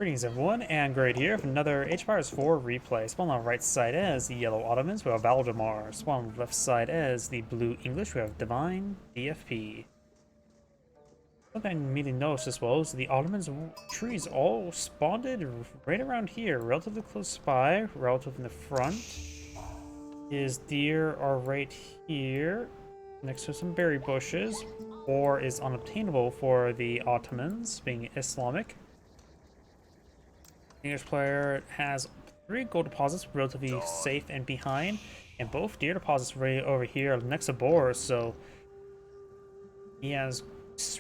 Greetings everyone, and Great here for another Age of Empires 4 replay. Spawn on the right side as the Yellow Ottomans, we have Valdemar. Spawn on the left side as the Blue English, we have Divine DFP. Something I immediately noticed as well is the Ottomans trees all spawned right around here, relatively close by, relative in the front. His deer are right here, next to some berry bushes, or is unobtainable for the Ottomans, being Islamic. English player has 3 gold deposits relatively safe and behind, and both deer deposits right over here next to Boris, so he has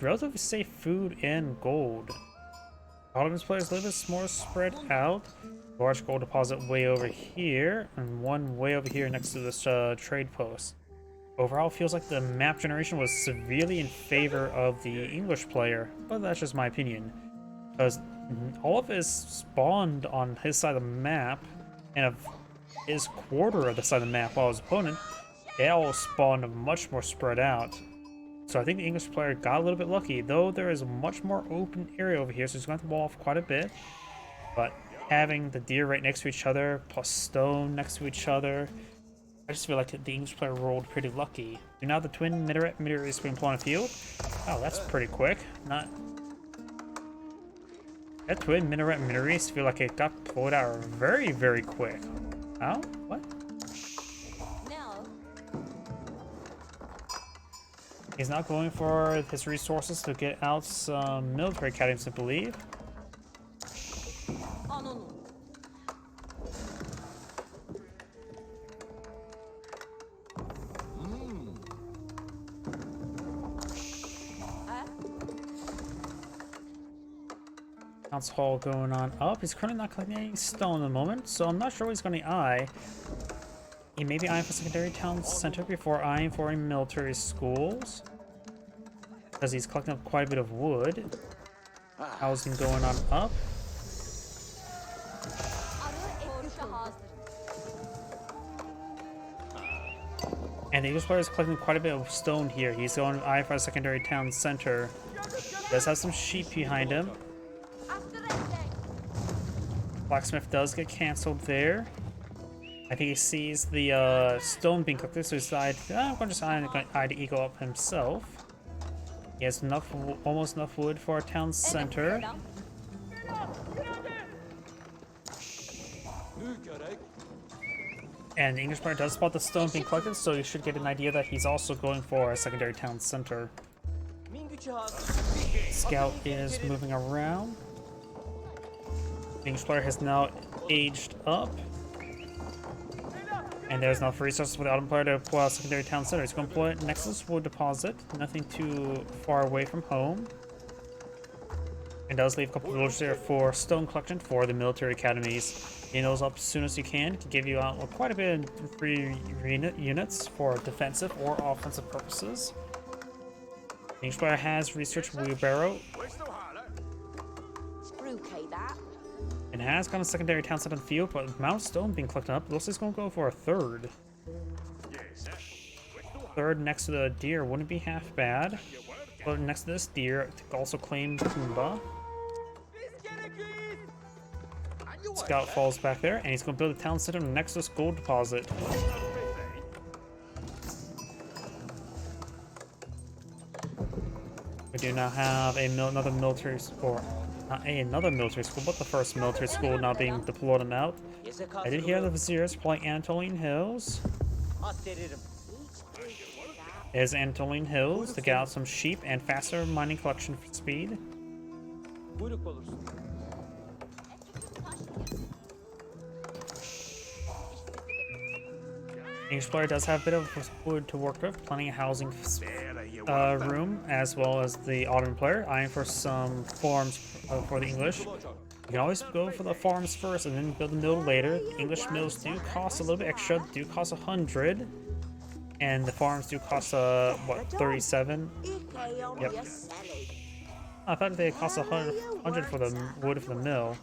relatively safe food and gold. Ottoman's players live is more spread out. Large gold deposit way over here, and one way over here next to this trade post. Overall, it feels like the map generation was severely in favor of the English player, but that's just my opinion. Because all of his spawned on his side of the map, and of his quarter of the side of the map, while his opponent, they all spawned much more spread out. So I think the English player got a little bit lucky, though there is a much more open area over here, so he's going to wall off quite a bit. But having the deer right next to each other, plus stone next to each other, I just feel like the English player rolled pretty lucky. And now the twin minaret is being put on the field. Oh, that's pretty quick. That twin minaret feel like it got pulled out very, very quick. Oh? What? No. He's not going for his resources to get out some military academies, I believe. Oh, no, no. Council Hall going on up. He's currently not collecting any stone at the moment, so I'm not sure what he's going to eye. He may be eyeing for secondary town center before eyeing for military schools, because he's collecting up quite a bit of wood. Housing going on up. And the English player is collecting quite a bit of stone here. He's going to eye for a secondary town center. He does have some sheep behind him. Blacksmith does get cancelled there. I think he sees the stone being collected, so he decides, I'm going to just eye to eagle up himself. He has almost enough wood for a town center. And the English player does spot the stone being collected, so you should get an idea that he's also going for a secondary town center. Scout is moving around. The English player has now aged up. And there's enough resources for the Ottoman player to pull out a secondary town center. He's going to pull it next to this wood deposit. Nothing too far away from home. And does leave a couple of villages there for stone collection for the military academies. Getting those up as soon as you can give you quite a bit of free units for defensive or offensive purposes. The English player has researched wheelbarrow. And has got a secondary town set on the field, but amount of stone being collected up, looks like he's going to go for a third. Third next to the deer wouldn't be half bad. But next to this deer, to also claim Kumba. Scout falls back there, and he's going to build a town center next to this gold deposit. We do now have another military, or not another military school, but the first military school now being deployed and out. I did hear the Viziers playing Antoline Hills. There's Antoline Hills to get out some sheep and faster mining collection speed. Each player does have a bit of wood to work with, plenty of housing room, as well as the Ottoman player, eyeing for some farms for the English. You can always go for the farms first and then build the mill later. English mills do cost a little bit extra, do cost 100, and the farms do cost what, 37? Yep. I thought they cost 100 for the wood for the mill.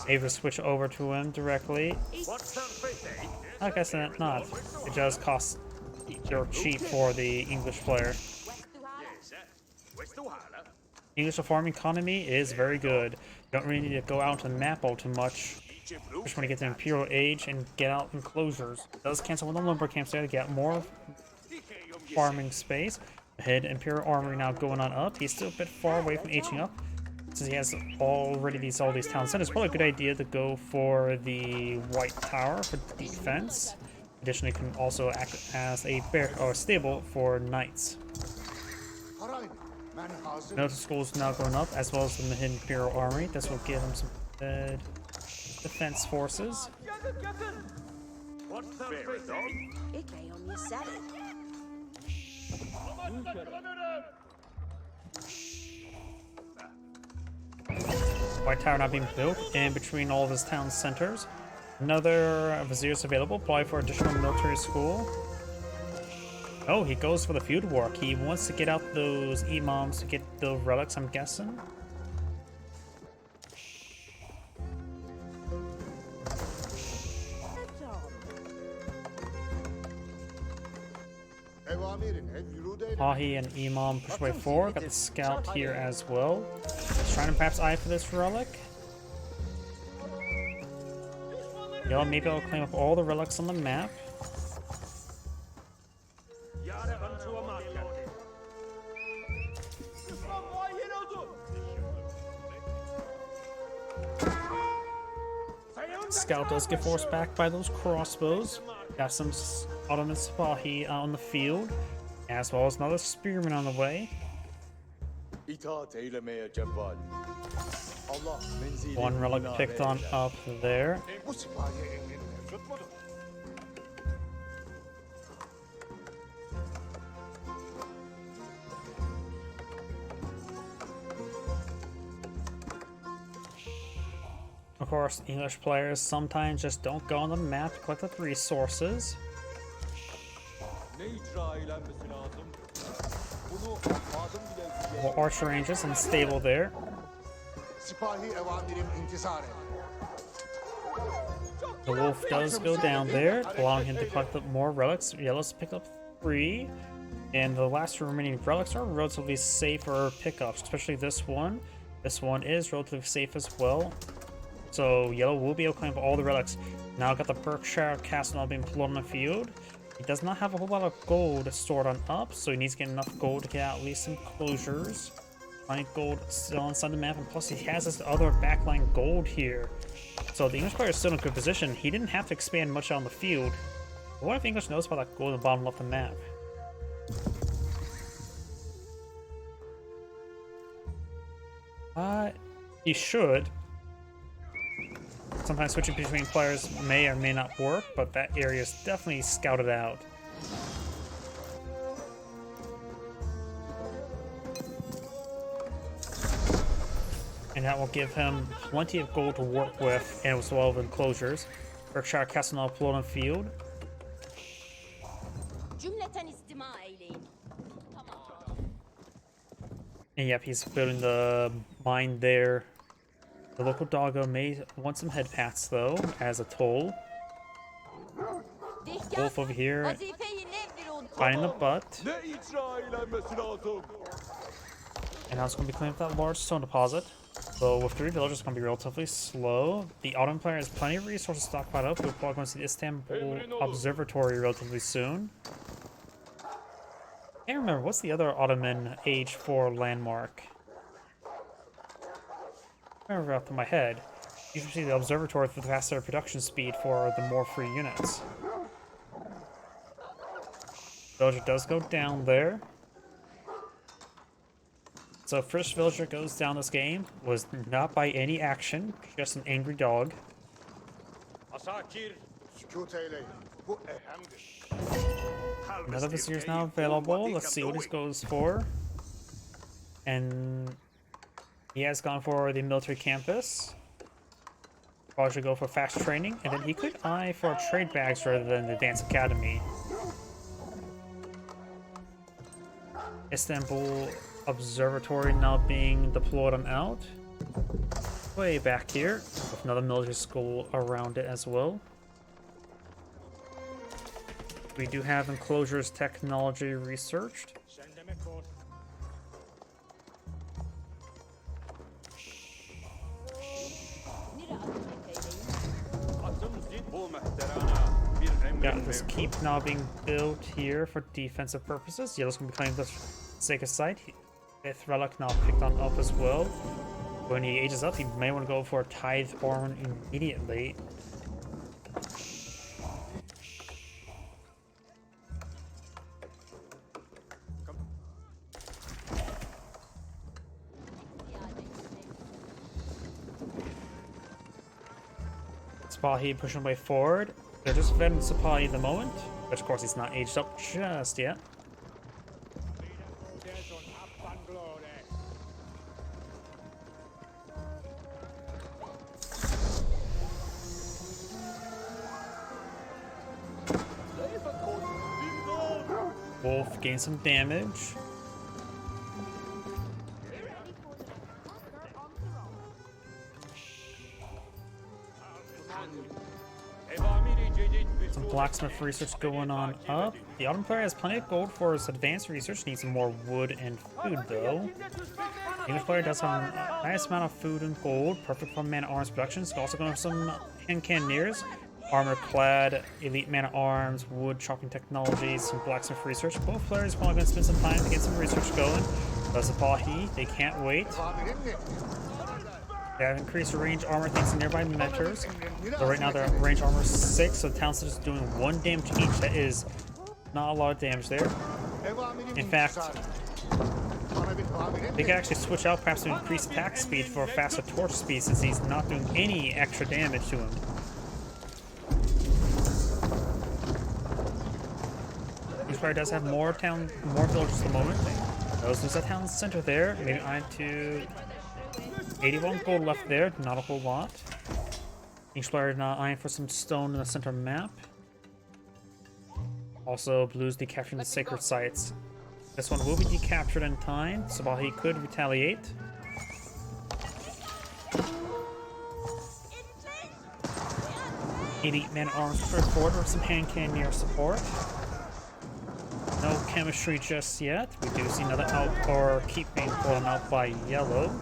Ava switch over to him directly. I guess not. It does cost cheap for the English player. English farming economy is very good. You don't really need to go out to the map all too much. Just want to get to Imperial Age and get out enclosures. It does cancel one of the lumber camps there to get more farming space. Ahead, Imperial Armory now going on up. He's still a bit far away from aging up. Since he has already all these town centers, probably a good idea to go for the White Tower for defense. Additionally, can also act as a bear or stable for knights. Military schools now going up, as well as the Mahin Imperial Armory. This will give him some good defense forces. Ikei on your saddle. White Tower now being built in between all of his town centers. Another viziers available. Apply for additional military school. Oh, he goes for the feud work. He wants to get out those imams to get the relics, I'm guessing. Hahi and Imam push way forward. Got the scout here as well. Trying to perhaps eye for this relic. Yo, maybe I'll claim up all the relics on the map. Scout does get forced back by those crossbows. Got some Ottoman Sipahi on the field, as well as another spearman on the way. One relic picked on up there. Of course, English players sometimes just don't go on the map to collect the resources. More archer ranges and stable there. The wolf does go down there, allowing him to collect up more relics. Yellows pick up 3. And the last remaining relics are relatively safer pickups, especially this one. This one is relatively safe as well. So Yellow will be able to claim all the relics. Now got the Berkshire Castle now being pulled on the field. He does not have a whole lot of gold stored on up, so he needs to get enough gold to get out at least some closures. Plenty of gold still inside the map, and plus he has this other backline gold here. So the English player is still in a good position. He didn't have to expand much on the field. But what if English knows about that gold at the bottom left of the map? He should. Sometimes switching between players may or may not work, but that area is definitely scouted out. And that will give him plenty of gold to work with, and as well as enclosures. Berkshire Castle now pulled on field. And yep, he's building the mine there. The local doggo may want some head pats though, as a toll. Wolf over here, finding the butt. And now it's going to be cleaning up that large stone deposit. So with 3 villagers, it's going to be relatively slow. The Ottoman player has plenty of resources stockpiled up. We're probably going to see the Istanbul Observatory relatively soon. I can't remember, what's the other Ottoman Age 4 landmark? I remember off the top of my head. You can see the observatory for the faster production speed for the more free units. Villager does go down there. So first villager goes down this game was not by any action, just an angry dog. Another vizier is now available. Let's see what he goes for. And he has gone for the military campus. Probably should go for fast training, and then he could eye for trade bags rather than the dance academy. Istanbul Observatory now being deployed on out. Way back here, with another military school around it as well. We do have enclosures technology researched. got this keep now being built here for defensive purposes. Yellow's gonna be claiming the sacred site. Fifth relic now picked on up as well. When he ages up, he may want to go for a tithe armor immediately. Sipahi pushing way forward. They're just vetting Sipahi at the moment, but of course he's not aged up just yet. Wolf gained some damage. Some blacksmith research going on up. The Autumn player has plenty of gold for his advanced research. Needs some more wood and food though. The English player does have a nice amount of food and gold, perfect for man-at-arms production. He's also going for some hand cannoneers, armor-clad, elite man-at-arms, wood chopping technologies, some blacksmith research. Both players are probably going to spend some time to get some research going. Does Sipahi, they can't wait. They have increased range armor thanks to nearby mentors. So right now they're at range armor 6, so the town's just doing 1 damage each. That is not a lot of damage there. In fact, they can actually switch out perhaps to increase attack speed for a faster torch speed since he's not doing any extra damage to him. This player does have more villagers at the moment. Those lose that town center there. Maybe on to 81 gold left there, not a whole lot. Each player now eyeing for some stone in the center map. Also, Blues decapturing the sacred sites. This one will be decaptured in time. Sipahi could retaliate. Elite man-at-arms forward with some hand cannoneer support. No chemistry just yet. We do see another outpour keep being pulled out by Yellow.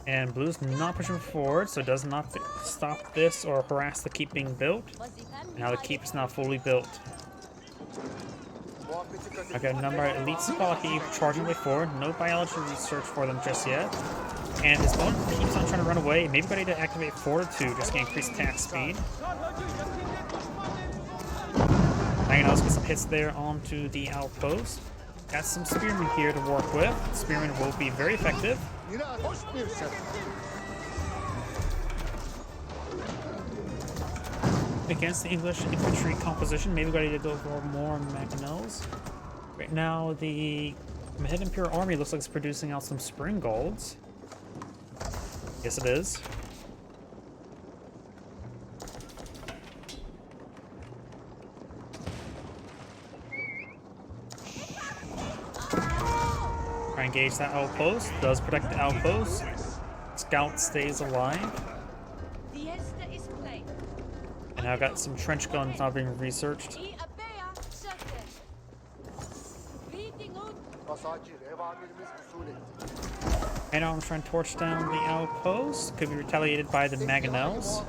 And Blue's not pushing forward, so does not stop this or harass the keep being built. Now the keep is now fully built. Okay, number Elite Sipahi charging way forward. No biology research for them just yet. And his opponent keeps on trying to run away. Maybe ready to activate Fortitude just to increase attack speed. Mangonels get some hits there onto the outpost. Got some Spearmen here to work with. Spearmen will be very effective. Against the English infantry composition, maybe ready to go for more Mangonels. Right now, the Mid Imperial Army looks like it's producing out some Spring Golds. Yes, it is. Try and engage that outpost. Does protect the outpost. Scout stays alive. And now I've got some trench guns now being researched. And I'm trying to torch down the outpost. Could be retaliated by the Mangonels.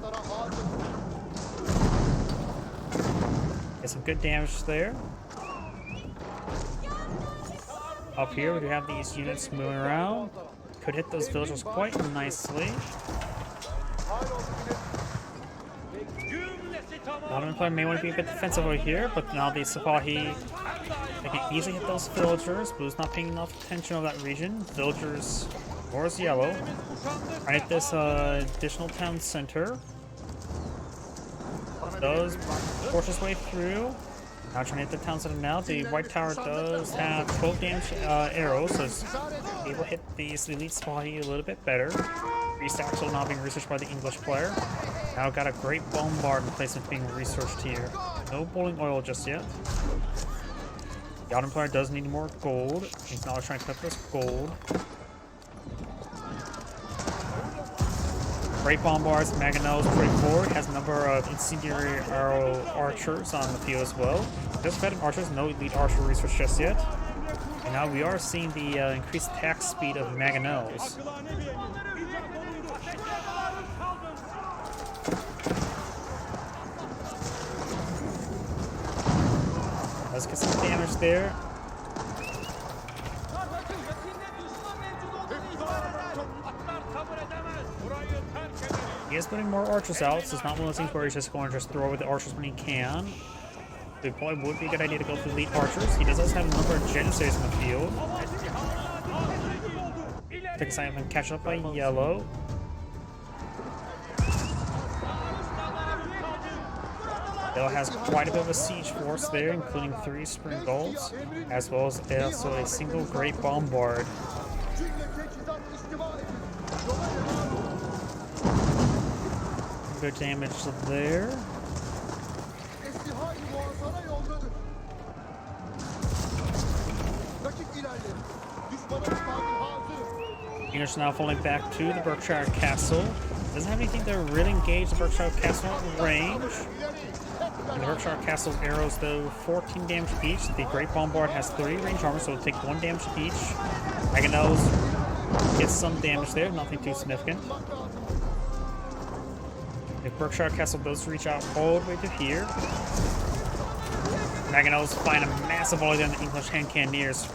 Get some good damage there. Up here, we do have these units moving around. Could hit those villagers quite nicely. Ottoman player may want to be a bit defensive over here, but now the Sipahi, they can easily hit those villagers. Blue's not paying enough attention of that region. Villagers, where's Yellow? Right at this additional town center. Does force his way through. Now trying to hit the town center now. The White Tower does have 12 damage arrows, so it's able to hit these Elite Sipahi a little bit better. Priest Axel now being researched by the English player. Now got a great bombard placement being researched here. No boiling oil just yet. The Autumn player does need more gold. He's now trying to collect this gold. Great bombards, Mangonels pretty forward. Has a number of incendiary arrow archers on the field as well. Just fed archers, no elite archer research just yet. And now we are seeing the increased attack speed of Mangonels. Let's get some damage there. He is putting more archers out, so it's not one of those things where he's just going to just throw with the archers when he can. So it probably would be a good idea to go for elite archers. He does also have a number of Janissaries in the field. Take a second and catch up by yellow. Yellow has quite a bit of a siege force there, including 3 Spring Golds, as well as also a single Great Bombard. Good damage there. English now falling back to the Berkshire Castle. Doesn't have anything to really engage the Berkshire Castle in range. And the Berkshire Castle's arrows, though, 14 damage each. The Great Bombard has 3 range armor, so it'll take 1 damage each. Mangonels gets some damage there, nothing too significant. The Berkshire Castle does reach out all the way to here. Mangonels find a massive volley on the English hand cannoneers.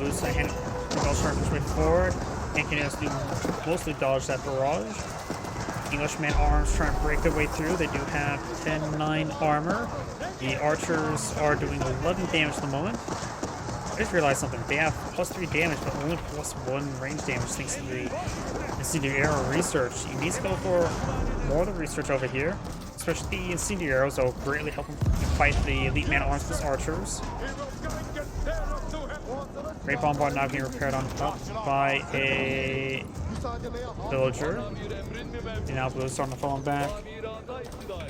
Lose the hand cannoneers way forward. Hand cannoneers do mostly dodge that barrage. Englishman arms trying to break their way through. They do have 10-9 armor. The archers are doing 11 damage at the moment. I just realized something. They have +3 damage, but only +1 range damage thanks to the incendiary arrow research. You need to go for more of the research over here, especially the incendiary arrows that will greatly help them fight the elite man arms with archers. Great Bombard now being repaired on top by a villager. And now Blue's starting to fall back.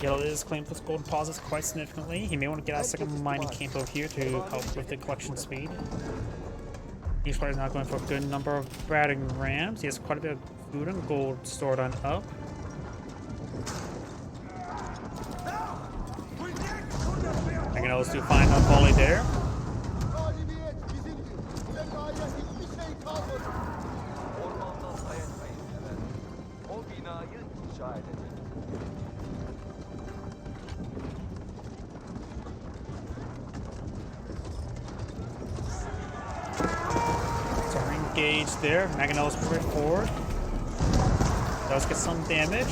Yellow is claimed with gold deposits quite significantly. He may want to get out a second mining camp over here to help with the collection speed. Each player is now going for a good number of battering rams. He has quite a bit of food and gold stored on up. Mangonels do find a volley there. Engaged there. Mangonels push forward. Does get some damage.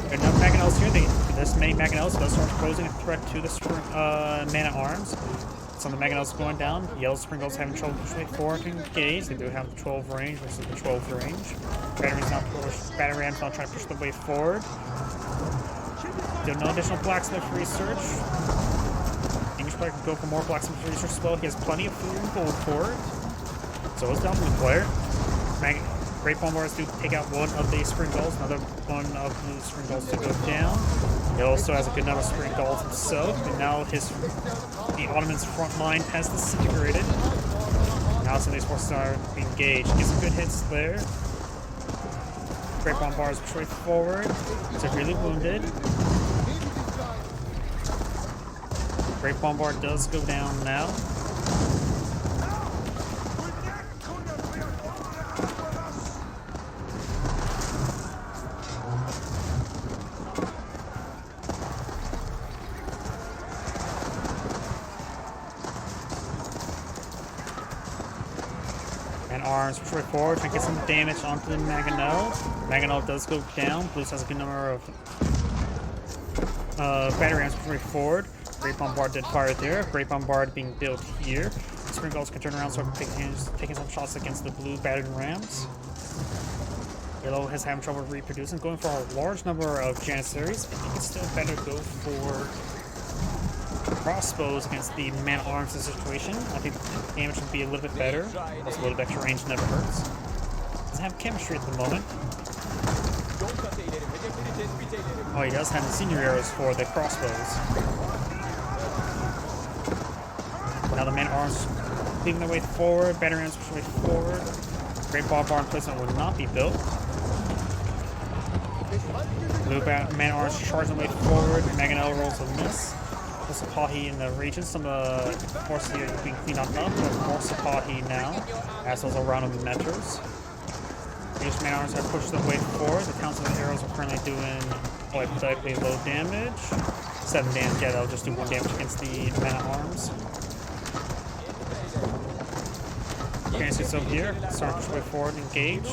There are enough Mangonels here. This many Mangonels does start posing a threat to the Man-at-Arms. Some of the Mangonels going down. Yellow Spring Golds having trouble pushing forward to engage. They do have the 12 range versus the 12 range. Battering Rams now trying to push the way forward. Still no additional blacksmith research. English player can go for more blacksmith research as well. He has plenty of food and gold for it. So it's down to the player. Great Bombards do take out one of the Spring Golds, another one of the Spring Golds to go down. He also has a good number of Spring Golds himself, and now the Ottoman's front line has disintegrated. Now some of these forces are engaged. Get some good hits there. Great Bombards push way forward. Severely wounded. Great Bombard does go down now. Arms push right forward, trying to get some damage onto the Mangonel. Mangonel does go down. Blues has a good number of battery rams push right forward. Great Bombard did fire there. Great Bombard being built here. Spring Golds can turn around, so taking some shots against the blue battered rams. Yellow is having trouble reproducing, going for a large number of Janissaries. I think it's still better to go for crossbows against the man-at-arms situation. I think the damage would be a little bit better. Also, a little bit extra range never hurts. Doesn't have chemistry at the moment. Oh, he does have the senior arrows for the crossbows. Now the man-at-arms leaving their way forward. Battery rams push way forward. Great Bombard placement will not be built. Blue man-at-arms charging the way forward. Mangonel rolls a miss. Sipahi in the region. Some of the forces here are being cleaned on up, but more Sipahi now, as those around the Metros. English man-arms have pushed their way forward. The counts of the arrows are currently doing hypothetically low damage. 7 damage, yeah, that'll just do 1 damage against the man-at-arms. Janissaries over here. Start to push way forward, engage.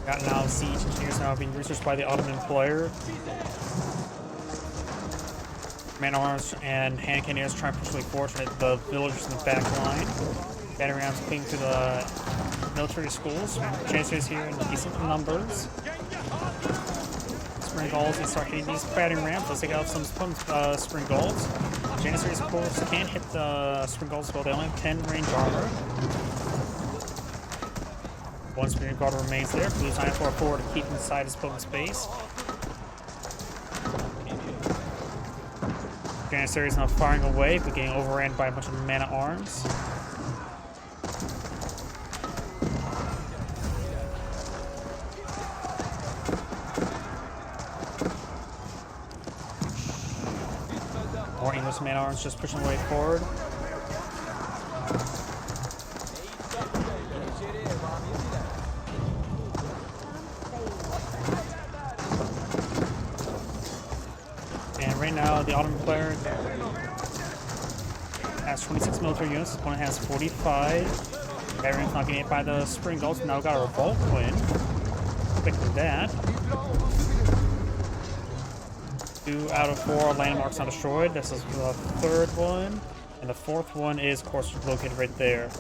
Got now siege engineers now being researched by the Ottoman player. Man-at-arms and hand cannoneers trying to push way forward to hit the villagers in the back line. Battery rounds ping to the military schools. Janissaries here in decent numbers. Spring Gulls, they start hitting these battering rams. Let's take out some Spring Gulls. Janissaries, of course, can hit the Spring Gulls as well. They only have 10 range armor. One Spring Guard remains there. Blue sign for a forward to keep inside his potent space. Janissaries now firing away, but getting overran by a bunch of man-at-arms. More English man-at-arms just pushing the way forward. And right now, the Ottoman player has 26 military units. His opponent has 45. Everyone's not getting hit by the Spring Gulls. Now got a Revolt Quinn. Expecting that. 2 out of 4 landmarks not destroyed. This is the third one. And the fourth one is, of course, located right there.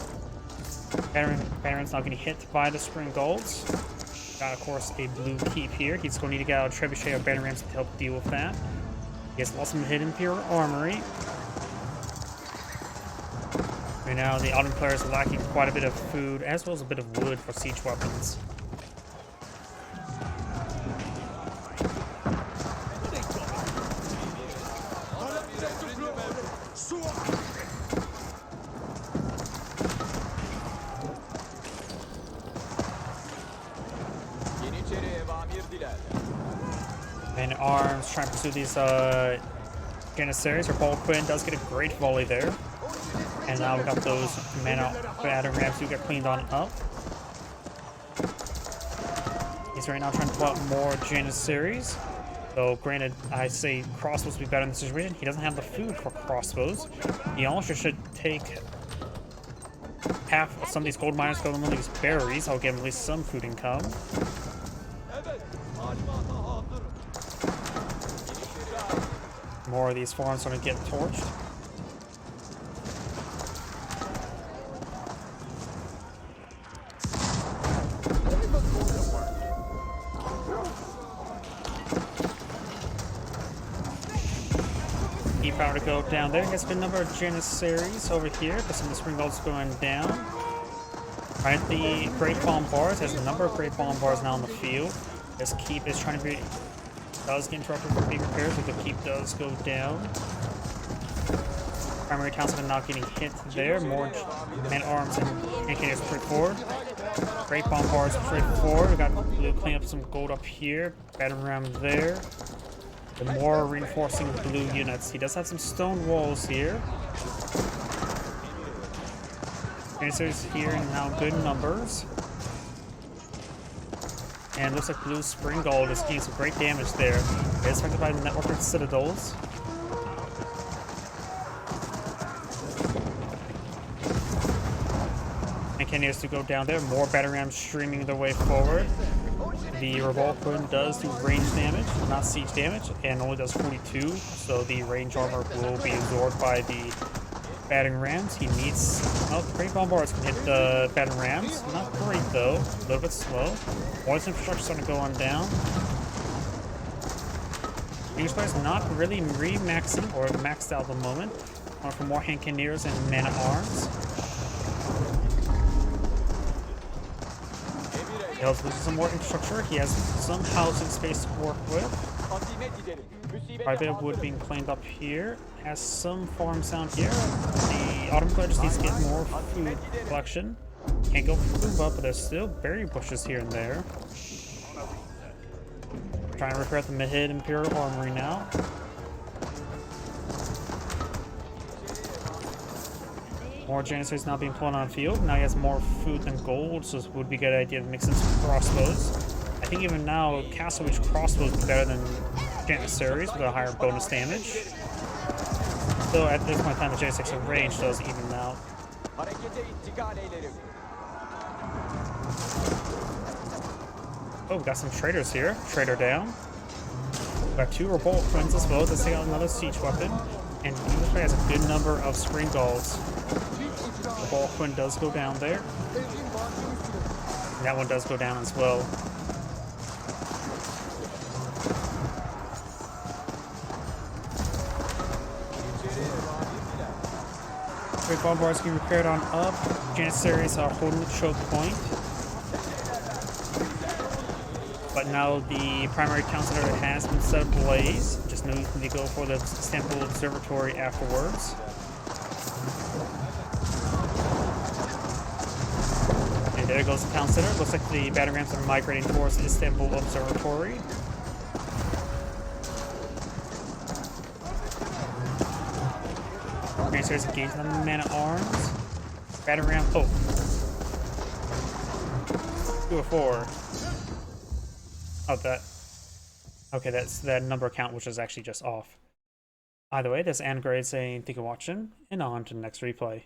Baron's not getting hit by the Spring Gulls. Got, of course, a blue keep here. He's going to need to get out a Trebuchet or Baron Rams to help deal with that. He has lost some hidden Imperial Armory. Right now, the Ottoman player is lacking quite a bit of food, as well as a bit of wood for siege weapons. Man-at-arms trying to pursue these Janissaries. Revolt Quinn does get a great volley there. And now we got those battering rams who get cleaned on up. He's right now trying to pull out more Janissaries. Though, granted, I say crossbows would be better in this situation. He doesn't have the food for crossbows. He also should take half of some of these gold miners, go them on these berries. I'll give him at least some food income. More of these farms are going to get torched. Keep power to go down there. Has been a number of Janissaries over here, but some of the Spring Gulls going down. Alright, the Great Bombards has a number of Great Bombards now on the field. This keep is trying to be does get interrupted for being repaired, but the keep does go down. Primary townsmen not getting hit there. More men-at-arms and cannoneers straight forward. Great bombards straight forward. We got blue clean up some gold up here. Battering ram there. The more reinforcing blue units. He does have some stone walls here. Janissaries here in now good numbers. And looks like blue Spring Gold is getting some great damage there. It is affected by the network of citadels. And cannoneers to go down there. More battering rams streaming their way forward. The Revolt Quinn does do range damage, not siege damage, and only does 42. So the range armor will be absorbed by the battering rams. He needs... Oh, Great Bombards can hit the battering rams. Not great, though. A little bit slow. Voice infrastructure starting to go on down. English players not really re-maxing or maxed out at the moment. Going for more hand cannoneers and man-at-arms. He also loses some more infrastructure. He has some housing space to work with. Quite a bit of wood being cleaned up here. Has some farms down here. The Ottoman player just needs to get more food collection. Can't go for food, but there's still berry bushes here and there. Trying to repair the mid-hit Imperial Armory now. More Janissaries now being pulled on the field. Now he has more food than gold, so it would be a good idea to mix in some crossbows. I think even now, Castle Reach crossbows is better than Janissaries with a higher bonus damage. Though at this point in time, the J6 range does even out. Oh, we got some traders here. Trader down. We got 2 Revolt Twins as well. Let's take out another siege weapon. And the military has a good number of Screen Gulls. Revolt Twin does go down there. And that one does go down as well. Great Bombards getting repaired on up. Janissaries are holding the choke point. But now the primary town center has been set ablaze. Just need to go for the Istanbul Observatory afterwards. And there goes the town center. Looks like the battle rams are migrating towards the Istanbul Observatory. Janissaries engaging the man-at-arms. Battle ram. Oh. 204. Oh, that. Okay, that's that number count, which is actually just off. Either way, this is Angrade saying thank you for watching, and on to the next replay.